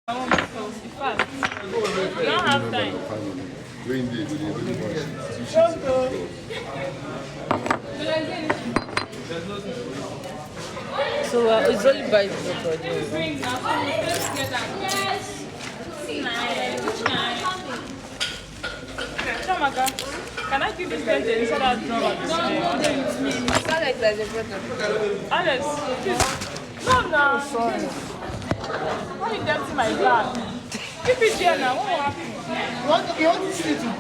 You don't have time. So it's only by the Chamaka, can I keep this dent inside that drawer? Alex, there's a brother. Alex, please. No, no. Sorry. Why are you dirty my bag? Keep it there now. What will happen? You want to see it to go?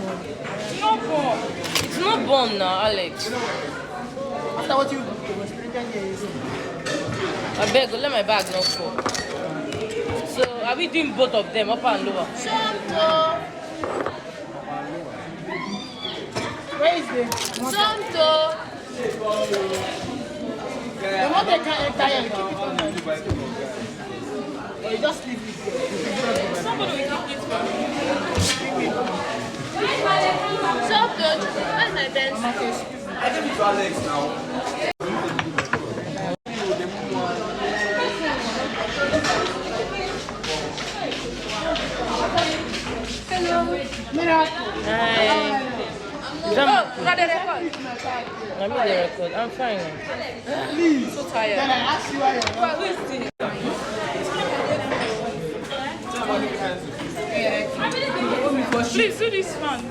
No bomb. It's not born now, Alex. After what you experienced here, I beg, let my bag not fall. So, are we doing both of them, upper and lower? where is the? Santo! The one they can't tire, keep it on there. Or you just leave it. Somebody will keep it for me. Santo, where's my pen? I give it to Alex now. Let me the record. I'm fine. Please. So tired. Then I ask you why you're not. Please do this one.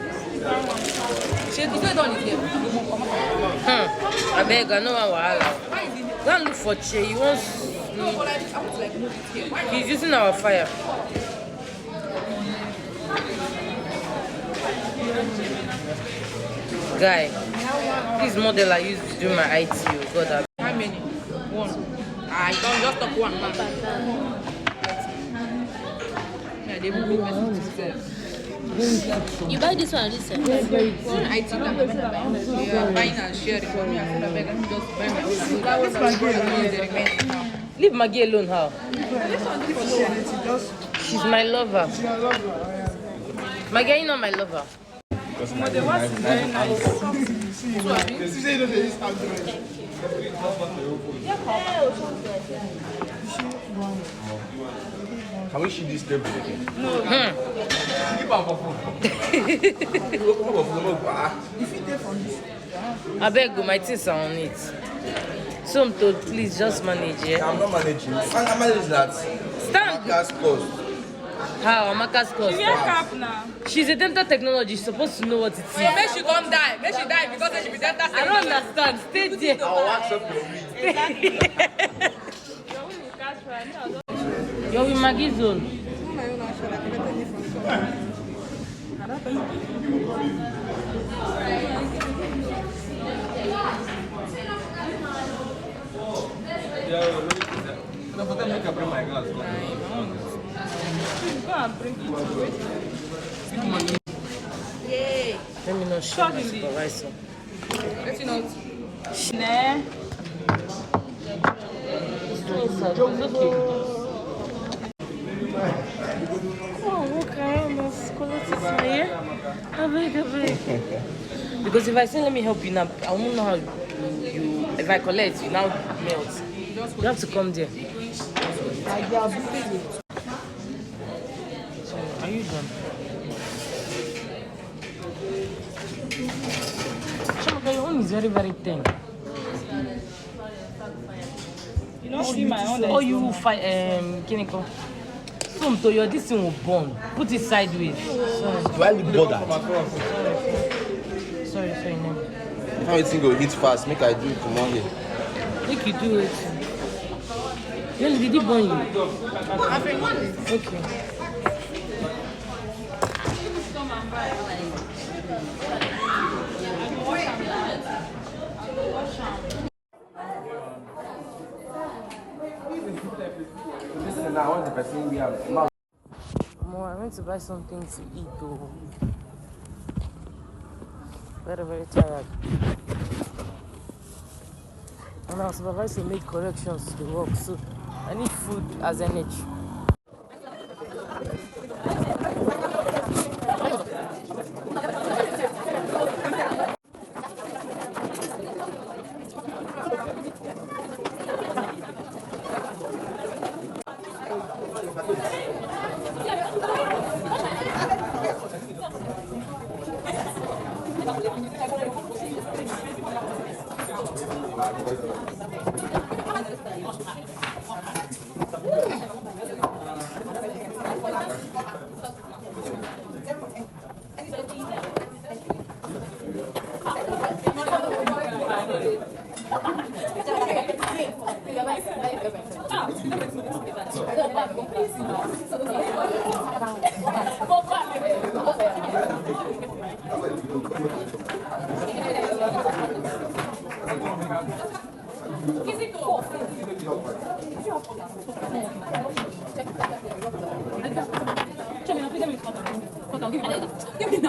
I beg, I know how. Go and look for Che. He wants. He's using our fire. Guy, this model I used to do my IT. God, How many? One. I don't just talk one man. Yeah, they will be You buy this one or this one? one IT that I'm buying and sharing for me. I feel like I'm just buying my own. That was my girl. leave Maggie alone. How? She's my lover. Maggie, are you not my lover? But the was very nice. Can we shoot this table again? No. Keep up for I beg you, my things are on it. So I'm told, please just manage it. I'm not managing. I manage that. Stand. That's cost. How? Amaka's cost. Give me a cap now. She's a dental technology. She's supposed to know what it is. So make she come die. Make she die because she be dental. I don't understand. Stay there. I'll wax up your wig. You're with Maggie's zone. Go and bring it. Yay. Let me not show my supervisor. Let's not. Nah. It's okay. Oh, okay. Let's collect this one here. I beg. Because if I say let me help you now, I won't know how you if I collect, you now melt. You have to come there. So, are you done? Shamaka, your own is very, very thin. You don't see my own. Oh, you fight, Kiniko. So, your this thing will burn. Put it sideways. Sorry. Do I look bothered? Sorry, no. How you think go hit fast? Make I do it. Come on here. Make you do it. When did he burn you? Okay. Listen now, what's the person we have? More, I went to buy something to eat though. Very, very tired. And our supervisor made corrections to the work, so I need food as energy. Give me